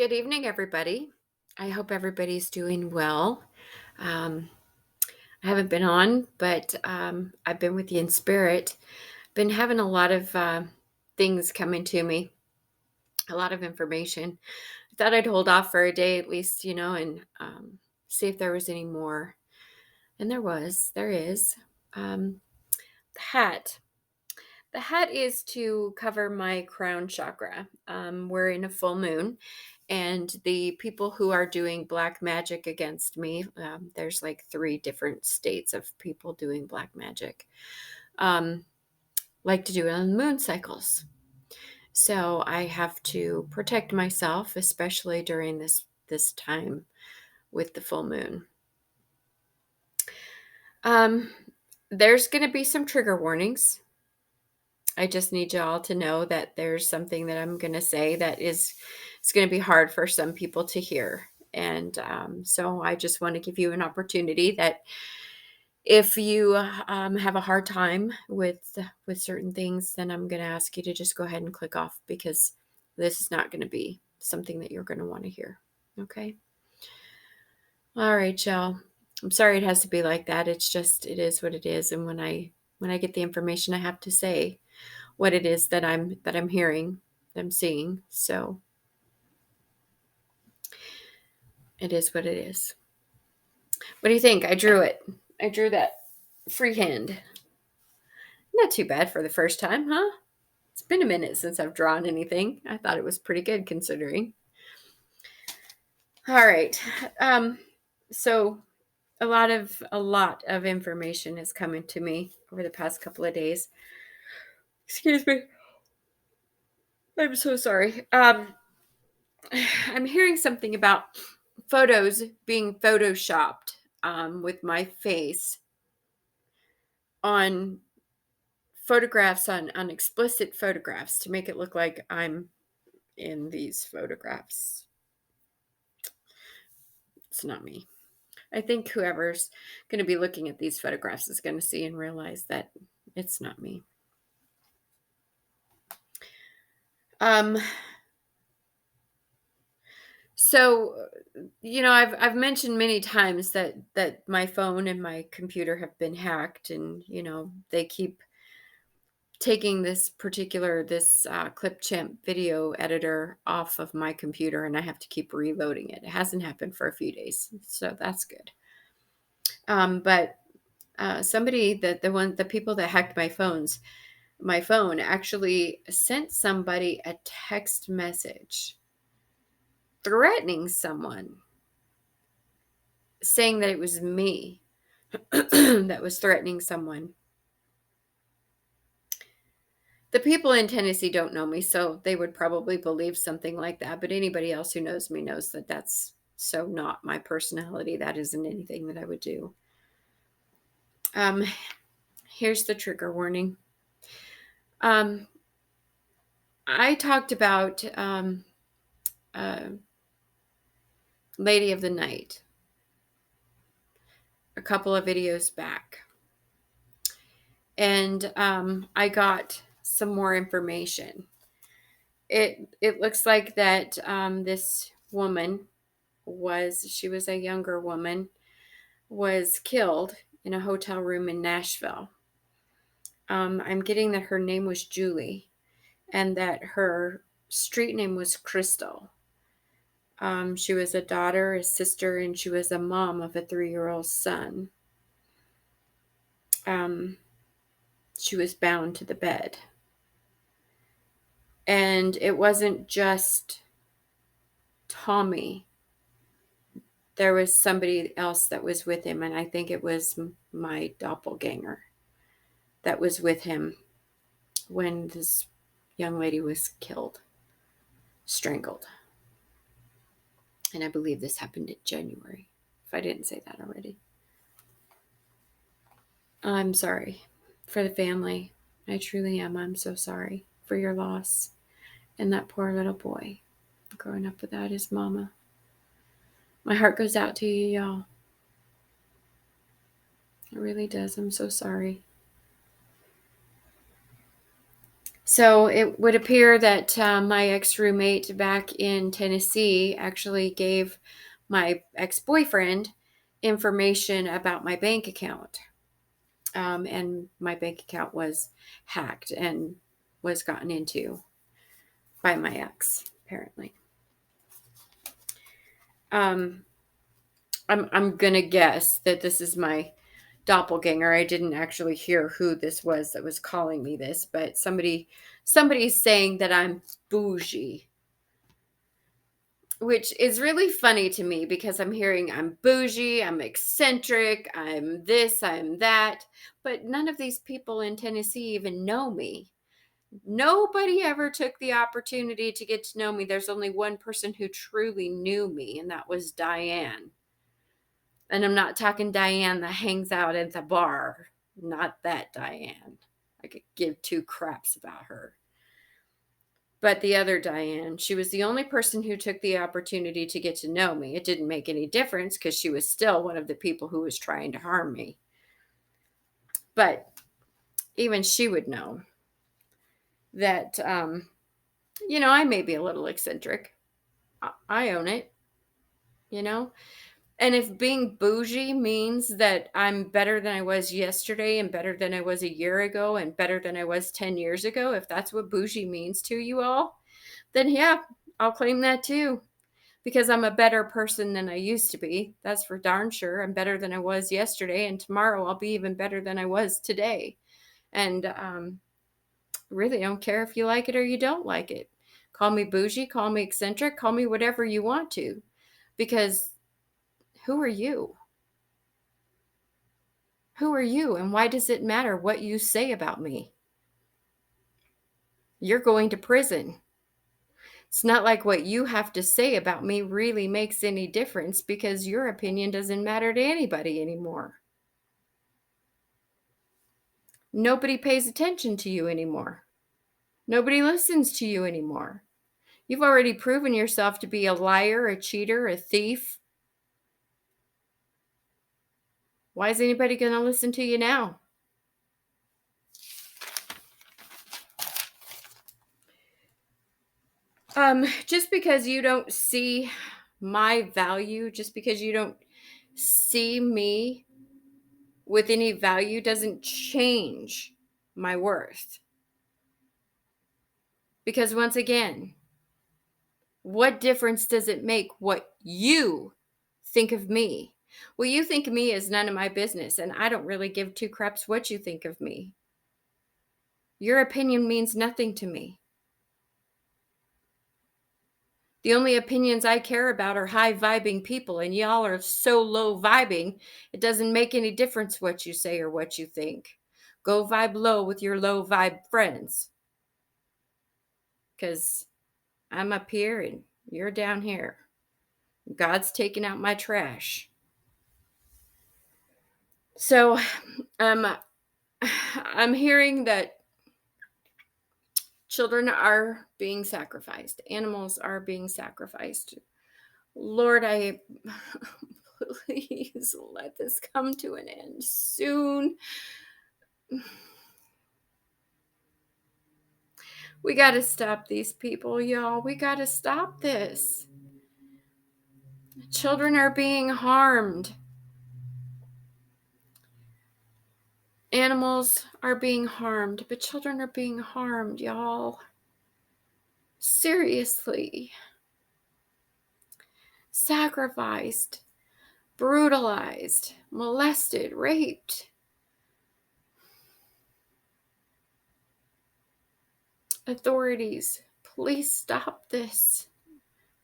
Good evening, everybody. I hope everybody's doing well. Um, I haven't been on, but I've been with you in spirit. Been having a lot of things coming to me, a lot of information. I thought I'd hold off for a day at least, and see if there was any more. And there is. Um, the hat. The hat is to cover my crown chakra. We're in a full moon, and the people who are doing black magic against me, there's like three different states of people doing black magic, um, like to do it on moon cycles. So I have to protect myself, especially during this time with the full moon. Um, there's going to be some trigger warnings. I just need y'all to know that there's something that I'm going to say that is it's going to be hard for some people to hear. And so I just want to give you an opportunity that if you have a hard time with certain things, then I'm going to ask you to just go ahead and click off because this is not going to be something that you're going to want to hear. Okay. All right, y'all. I'm sorry it has to be like that. It is what it is. And when I get the information, I have to say what it is that I'm hearing, that I'm seeing. So it is what it is. What do you think? I drew it. I drew that freehand. Not too bad for the first time, huh? It's been a minute since I've drawn anything. I thought it was pretty good considering. All right. Um, so a lot of information is coming to me over the past couple of days. Excuse me. I'm so sorry. I'm hearing something about photos being photoshopped with my face on photographs on explicit photographs to make it look like I'm in these photographs. It's not me. I think whoever's going to be looking at these photographs is going to see and realize that it's not me. Um, so I've mentioned many times that my phone and my computer have been hacked, and they keep taking this Clipchamp video editor off of my computer, and I have to keep reloading it. It hasn't happened for a few days, so that's good. But somebody that the people that hacked my phone actually sent somebody a text message threatening someone, saying that it was me that was threatening someone. The people in Tennessee don't know me, so they would probably believe something like that. But anybody else who knows me knows that that's so not my personality. That isn't anything that I would do. Um, Here's the trigger warning. Um, I talked about uh, Lady of the Night a couple of videos back, and I got some more information. It looks like that this woman she was a younger woman, was killed in a hotel room in Nashville. I'm getting that her name was Julie and that her street name was Crystal. She was a daughter, a sister, and she was a mom of a 3-year-old son. Um, she was bound to the bed. And it wasn't just Tommy. There was somebody else that was with him, and I think it was my doppelganger that was with him when this young lady was killed, strangled. And I believe this happened in January, if I didn't say that already. I'm sorry for the family. I truly am. I'm so sorry for your loss. And that poor little boy growing up without his mama. My heart goes out to you, y'all. It really does. I'm so sorry. So it would appear that my ex roommate back in Tennessee actually gave my ex boyfriend information about my bank account. And my bank account was hacked and was gotten into by my ex, apparently. Um, I'm gonna guess that this is my doppelganger. I didn't actually hear who this was that was calling me this, but somebody's saying that I'm bougie, which is really funny to me because I'm hearing I'm bougie, I'm eccentric, I'm this, I'm that, but none of these people in Tennessee even know me. Nobody ever took the opportunity to get to know me. There's only one person who truly knew me, and that was Diane. And I'm not talking Diane that hangs out at the bar. Not that Diane. I could give two craps about her. But the other Diane, she was the only person who took the opportunity to get to know me. It didn't make any difference because she was still one of the people who was trying to harm me. But even she would know that, I may be a little eccentric. I own it, you know? And if being bougie means that I'm better than I was yesterday and better than I was a year ago and better than I was 10 years ago, if that's what bougie means to you all, then yeah, I'll claim that too. Because I'm a better person than I used to be. That's for darn sure. I'm better than I was yesterday, and tomorrow I'll be even better than I was today. And really, I don't care if you like it or you don't like it. Call me bougie, call me eccentric, call me whatever you want to, because who are you? Who are you, and why does it matter what you say about me? You're going to prison. It's not like what you have to say about me really makes any difference because your opinion doesn't matter to anybody anymore. Nobody pays attention to you anymore. Nobody listens to you anymore. You've already proven yourself to be a liar, a cheater, a thief. Why is anybody going to listen to you now? Just because you don't see my value, just because you don't see me with any value doesn't change my worth. Because once again, what difference does it make what you think of me? What you think of me is none of my business, and I don't really give two craps what you think of me. Your opinion means nothing to me. The only opinions I care about are high vibing people, and y'all are so low vibing, it doesn't make any difference what you say or what you think. Go vibe low with your low vibe friends, because I'm up here and you're down here. God's taking out my trash. So, um, I'm hearing that children are being sacrificed, animals are being sacrificed. Lord, I please let this come to an end soon. We got to stop these people, y'all. We got to stop this. Children are being harmed. Animals are being harmed, but children are being harmed, y'all. Seriously. Sacrificed, brutalized, molested, raped. Authorities, please stop this.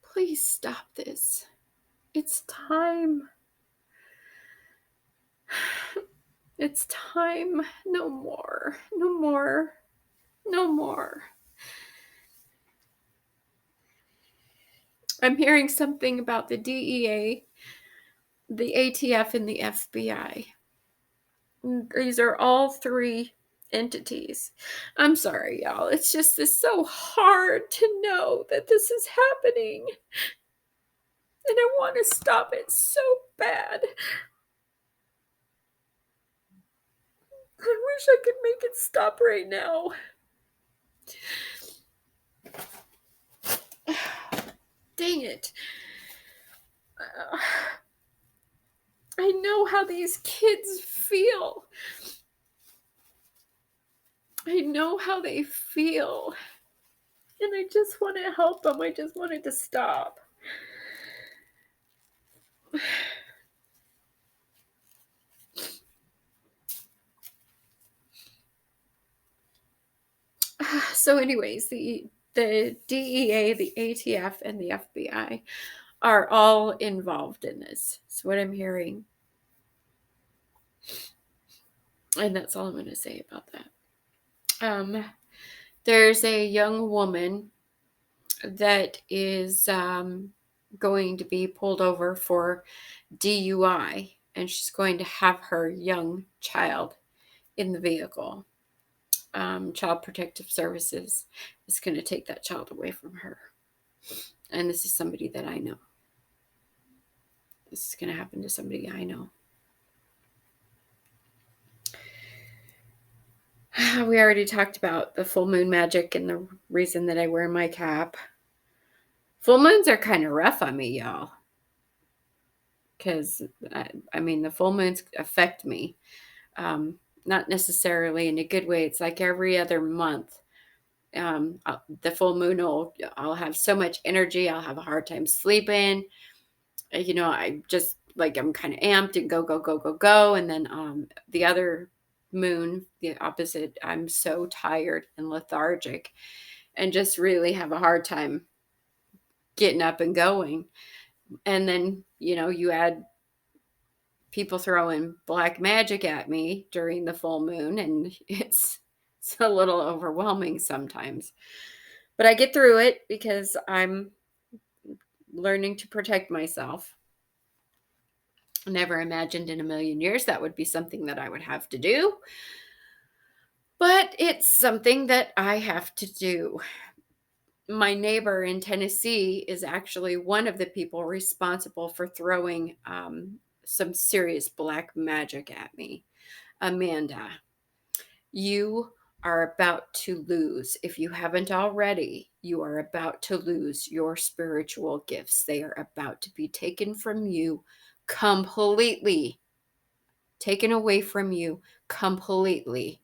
Please stop this. It's time. It's time. No more. No more. No more. I'm hearing something about the DEA, the ATF, and the FBI. These are all three entities. I'm sorry, y'all. It's so hard to know that this is happening. And I want to stop it so bad. I wish I could make it stop right now. Dang it. Uh, I know how these kids feel. I know how they feel. And I just want to help them. I just wanted to stop. So, anyways, the DEA, the ATF, and the FBI are all involved in this. That's what I'm hearing. And that's all I'm going to say about that. There's a young woman that is going to be pulled over for DUI, and she's going to have her young child in the vehicle. Child Protective Services is going to take that child away from her. And this is somebody that I know. This is going to happen to somebody I know. We already talked about the full moon magic and the reason that I wear my cap. Full moons are kind of rough on me, y'all. Because, I mean, the full moons affect me. Not necessarily in a good way. It's like every other month. The full moon I'll have so much energy. I'll have a hard time sleeping. I just like I'm kind of amped and go, go, go, go, go. And then the other moon, the opposite, I'm so tired and lethargic and just really have a hard time getting up and going. And then, you add people throwing black magic at me during the full moon, and it's a little overwhelming sometimes. But I get through it because I'm learning to protect myself. Never imagined in a million years that would be something that I would have to do. But it's something that I have to do. My neighbor in Tennessee is actually one of the people responsible for throwing some serious black magic at me. Amanda, you are about to lose. If you haven't already, you are about to lose your spiritual gifts. They are about to be taken from you completely. Taken away from you completely.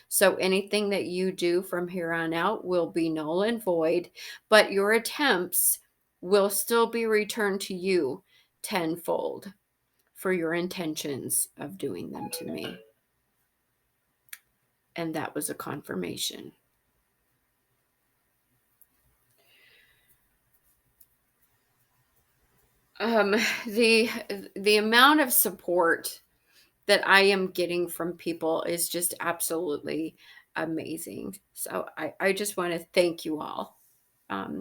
So anything that you do from here on out will be null and void, but your attempts will still be returned to you tenfold for your intentions of doing them to me. And that was a confirmation. The amount of support that I am getting from people is just absolutely amazing. So I just want to thank you all,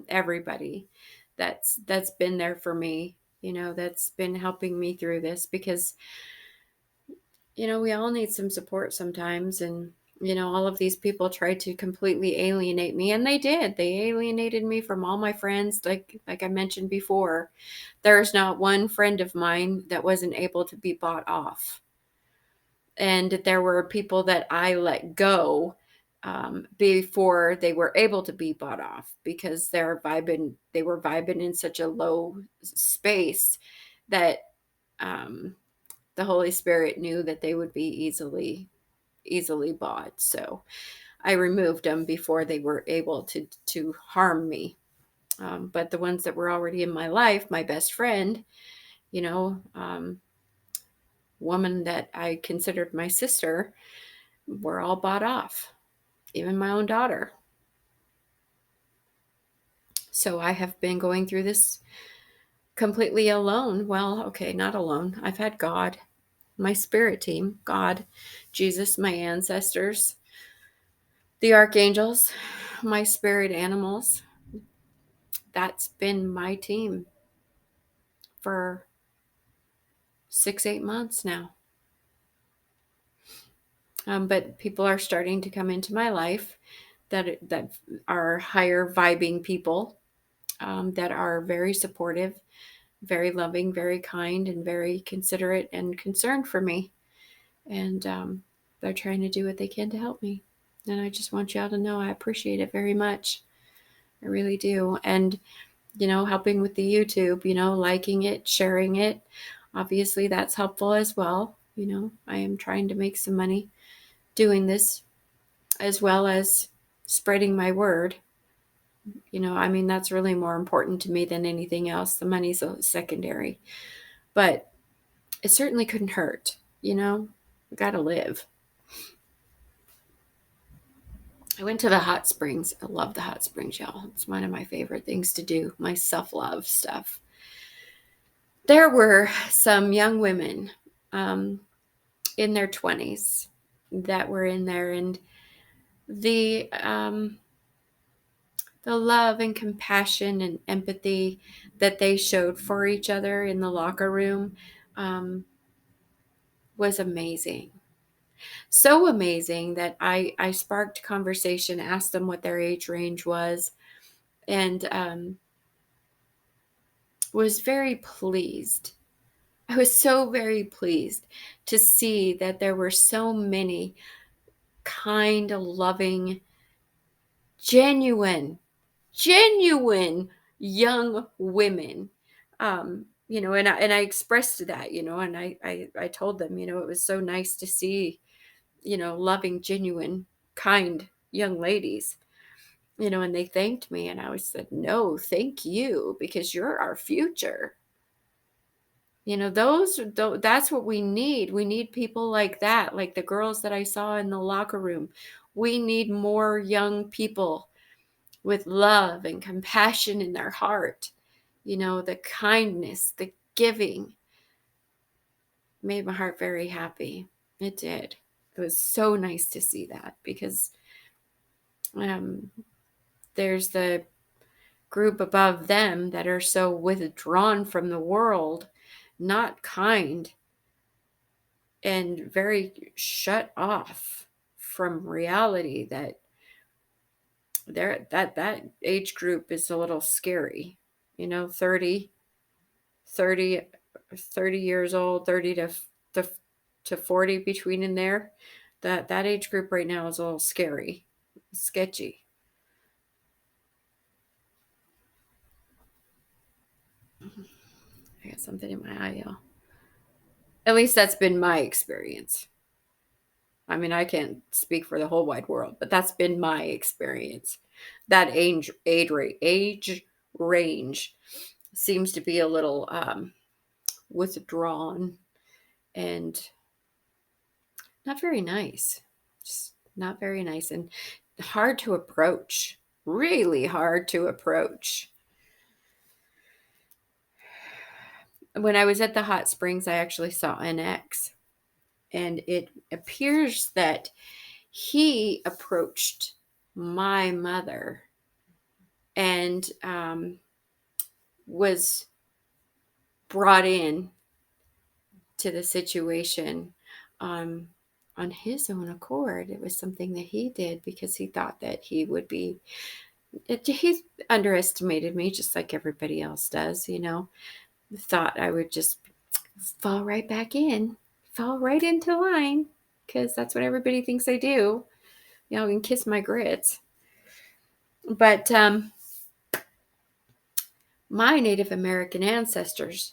everybody that's been there for me, that's been helping me through this, because we all need some support sometimes. And all of these people tried to completely alienate me, and they did. They alienated me from all my friends. Like I mentioned before, there's not one friend of mine that wasn't able to be bought off. And there were people that I let go before they were able to be bought off, because they were vibing in such a low space that the Holy Spirit knew that they would be easily bought. So I removed them before they were able to harm me. But the ones that were already in my life, my best friend, woman that I considered my sister, were all bought off, even my own daughter. So I have been going through this completely alone. Well, okay, not alone. I've had God, my spirit team, God, Jesus, my ancestors, the archangels, my spirit animals. That's been my team for 6-8 months now. But people are starting to come into my life that are higher vibing people, that are very supportive, very loving, very kind, and very considerate and concerned for me. And they're trying to do what they can to help me. And I just want y'all to know I appreciate it very much. I really do. And, helping with the YouTube, liking it, sharing it. Obviously, that's helpful as well. I am trying to make some money doing this as well as spreading my word. That's really more important to me than anything else. The money's secondary, but it certainly couldn't hurt. We got to live. I went to the hot springs. I love the hot springs, y'all. It's one of my favorite things to do, my self-love stuff. There were some young women in their 20s that were in there, and the love and compassion and empathy that they showed for each other in the locker room was amazing. So amazing that I sparked conversation, asked them what their age range was, and was very pleased. I was so very pleased to see that there were so many kind, loving, genuine young women. And I expressed that, and I told them, it was so nice to see, loving, genuine, kind young ladies, and they thanked me, and I was said, no, thank you, because you're our future. That's what we need. We need people like that, like the girls that I saw in the locker room. We need more young people with love and compassion in their heart. The kindness, the giving made my heart very happy. It did. It was so nice to see that, because there's the group above them that are so withdrawn from the world, not kind, and very shut off from reality, that that age group is a little scary. 30 30 30 years old, 30 to 40, between in there. That age group right now is a little scary, sketchy. I got something in my eye, y'all. At least that's been my experience. I can't speak for the whole wide world, but that's been my experience. That age range seems to be a little withdrawn and not very nice. Just not very nice, and hard to approach. Really hard to approach. When I was at the hot springs, I actually saw an ex, and it appears that he approached my mother and was brought in to the situation on his own accord. It was something that he did because he thought that he would be. He underestimated me, just like everybody else does. Thought I would just fall right back in, fall right into line, because that's what everybody thinks I do. And kiss my grits. But my Native American ancestors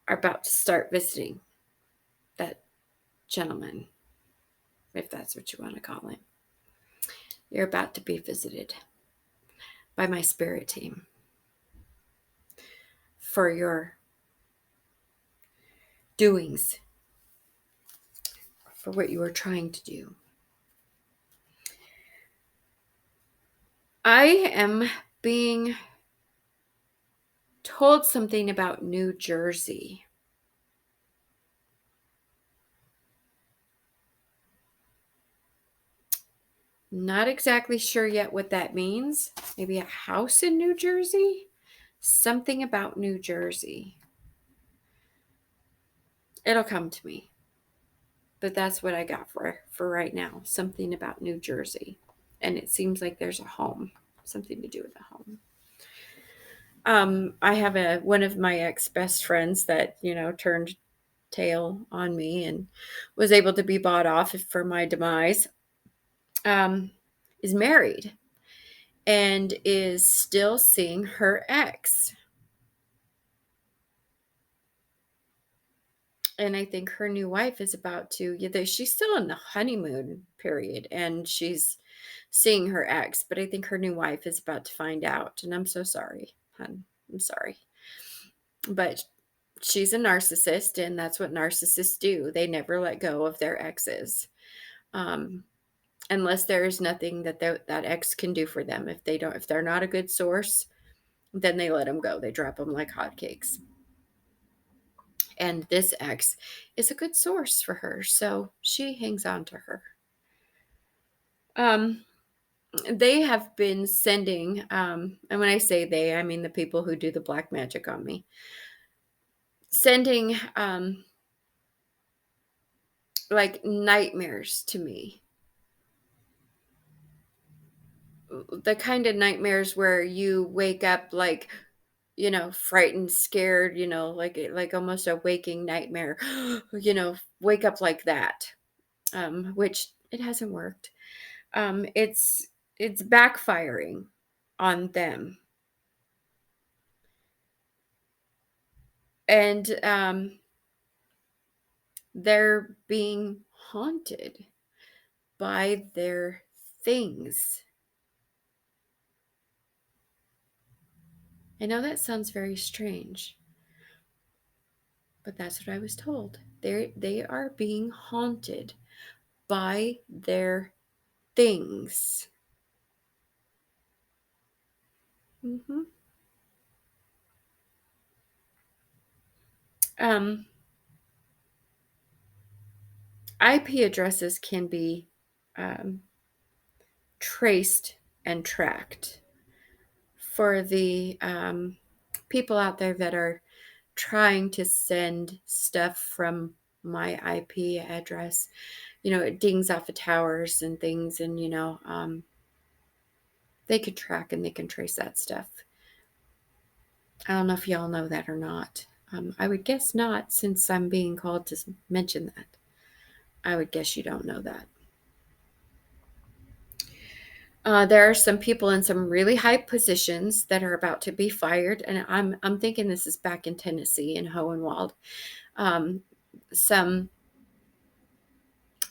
are about to start visiting that gentleman, if that's what you want to call him. You're about to be visited by my spirit team for your doings, for what you are trying to do. I am being told something about New Jersey. Not exactly sure yet what that means. Maybe a house in New Jersey? Something about New Jersey. It'll come to me. But that's what I got for right now. Something about New Jersey. And it seems like there's a home. Something to do with a home. I have one of my ex-best friends that, turned tail on me and was able to be bought off for my demise. um, is married and is still seeing her ex. And I think her new wife is about to, she's still in the honeymoon period and she's seeing her ex, but I think her new wife is about to find out. And I'm so sorry, hon. I'm sorry. But she's a narcissist, and that's what narcissists do. They never let go of their exes. Um, unless there is nothing that that ex can do for them. If they're not a good source, then they let them go. They drop them like hotcakes. And this ex is a good source for her, so she hangs on to her. Um, they have been sending, and when I say they, I mean the people who do the black magic on me, sending like nightmares to me. The kind of nightmares where you wake up like, frightened, scared, like almost a waking nightmare, wake up like that. Which it hasn't worked. It's backfiring on them. And they're being haunted by their things. I know that sounds very strange, but that's what I was told. They are being haunted by their things. hmm Um, IP addresses can be um, traced and tracked for the people out there that are trying to send stuff from my IP address. It dings off of towers and things, and they can track and they can trace that stuff. I don't know if y'all know that or not. I would guess not, since I'm being called to mention that. I would guess you don't know that. There are some people in some really high positions that are about to be fired, and I'm thinking this is back in Tennessee in Hohenwald. Some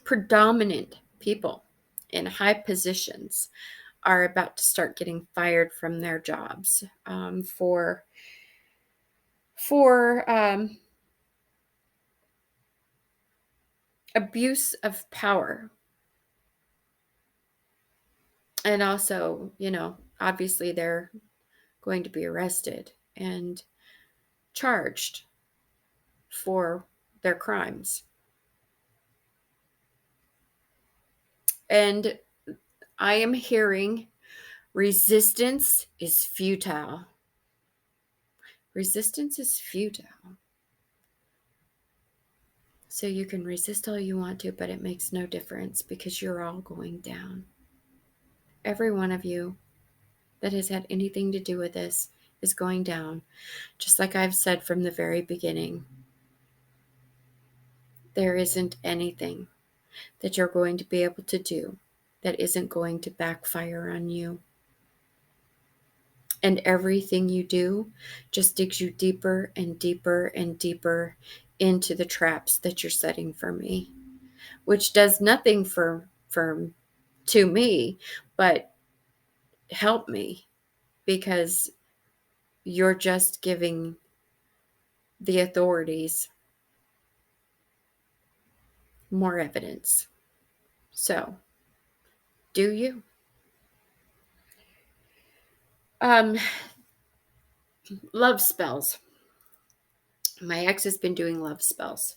predominant people in high positions are about to start getting fired from their jobs for abuse of power. And also, obviously they're going to be arrested and charged for their crimes. And I am hearing resistance is futile. Resistance is futile. So you can resist all you want to, but it makes no difference because you're all going down. Every one of you that has had anything to do with this is going down. Just like I've said from the very beginning, there isn't anything that you're going to be able to do that isn't going to backfire on you. And everything you do just digs you deeper and deeper and deeper into the traps that you're setting for me, which does nothing to me, but help me, because you're just giving the authorities more evidence. So, do you? Um, love spells. My ex has been doing love spells.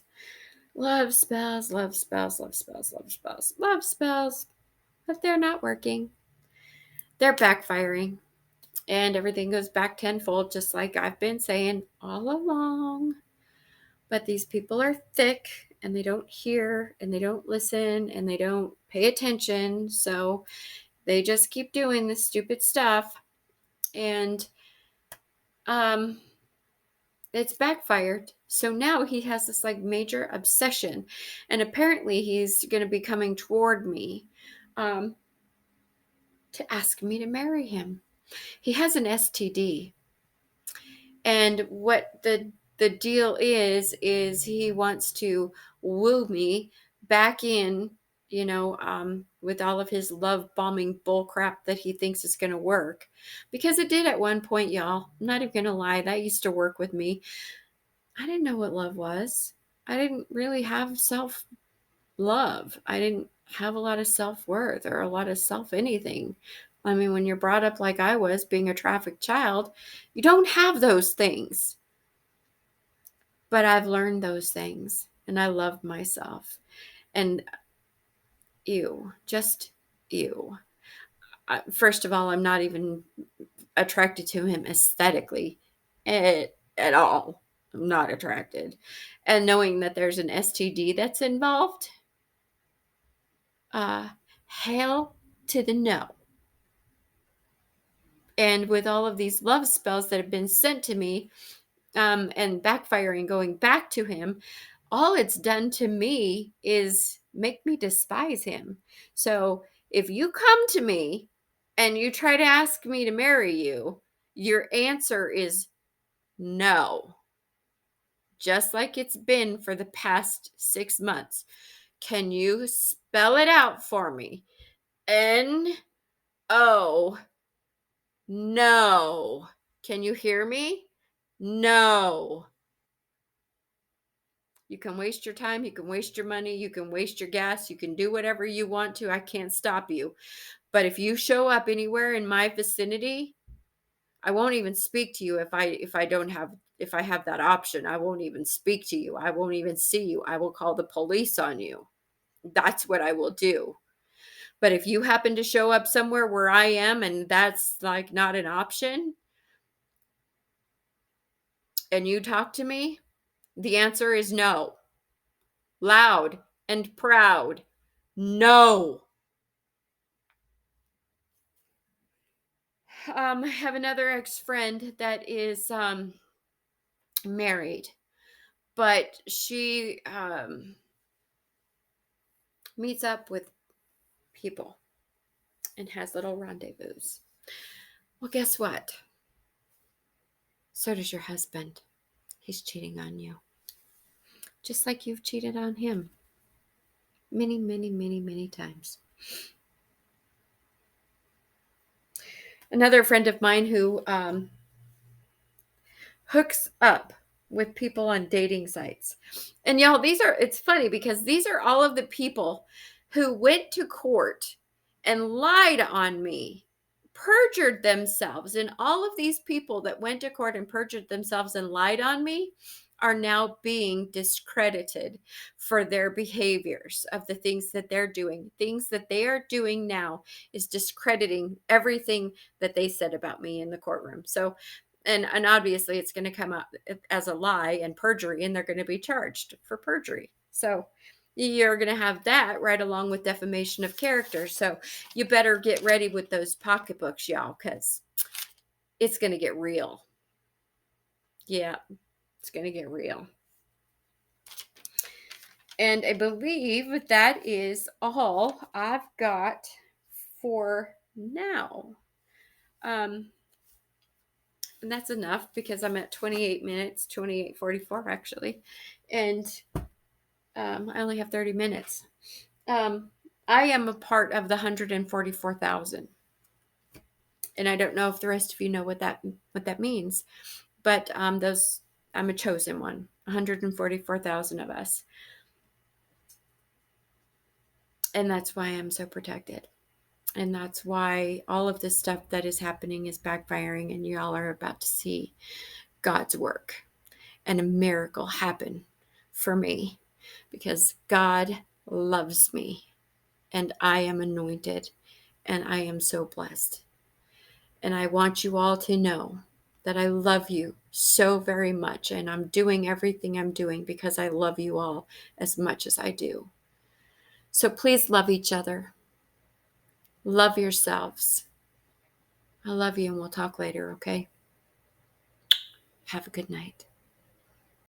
Love spells, love spells, love spells, love spells, love spells. But they're not working. They're backfiring. And everything goes back tenfold, just like I've been saying all along. But these people are thick and they don't hear and they don't listen and they don't pay attention. So they just keep doing this stupid stuff. And it's backfired. So now he has this like major obsession. And apparently he's going to be coming toward me. to ask me to marry him. He has an STD. And what the deal is he wants to woo me back in, with all of his love bombing bull crap that he thinks is going to work. Because it did at one point, y'all. I'm not even going to lie. That used to work with me. I didn't know what love was. I didn't really have self love. I didn't have a lot of self worth or a lot of self anything. I mean, when you're brought up like I was, being a trafficked child, you don't have those things. But I've learned those things and I love myself. And just ew. First of all, I'm not even attracted to him aesthetically at all. I'm not attracted. And knowing that there's an STD that's involved, hell to the no. And with all of these love spells that have been sent to me, and backfiring, going back to him, all it's done to me is make me despise him. So if you come to me and you try to ask me to marry you, your answer is no. Just like it's been for the past 6 months. Can you spell it out for me? N-O. No. Can you hear me? No. You can waste your time, you can waste your money, you can waste your gas, you can do whatever you want to. I can't stop you. But if you show up anywhere in my vicinity, I won't even speak to you if I have that option. I won't even speak to you. I won't even see you. I will call the police on you. That's what I will do. But if you happen to show up somewhere where I am and that's like not an option and you talk to me, the answer is no. Loud and proud. No. I have another ex-friend that is married, but she meets up with people and has little rendezvous. Well, guess what? So does your husband. He's cheating on you. Just like you've cheated on him. Many, many, many, many times. Another friend of mine who hooks up with people on dating sites. And y'all, it's funny because these are all of the people who went to court and lied on me, perjured themselves. And all of these people that went to court and perjured themselves and lied on me are now being discredited for their behaviors of the things that they're doing. Things that they are doing now is discrediting everything that they said about me in the courtroom. So, and obviously it's going to come out as a lie and perjury, and they're going to be charged for perjury. So you're going to have that right along with defamation of character. So you better get ready with those pocketbooks, y'all, because it's going to get real. Yeah, it's going to get real. And I believe that is all I've got for now. And that's enough because I'm at 28 minutes, 28:44 actually. And I only have 30 minutes. I am a part of the 144,000. And I don't know if the rest of you know what that means. But I'm a chosen one. 144,000 of us. And that's why I'm so protected. And that's why all of this stuff that is happening is backfiring, and y'all are about to see God's work and a miracle happen for me because God loves me and I am anointed and I am so blessed. And I want you all to know that I love you so very much, and I'm doing everything I'm doing because I love you all as much as I do. So please love each other. Love yourselves. I love you, and we'll talk later, okay? Have a good night.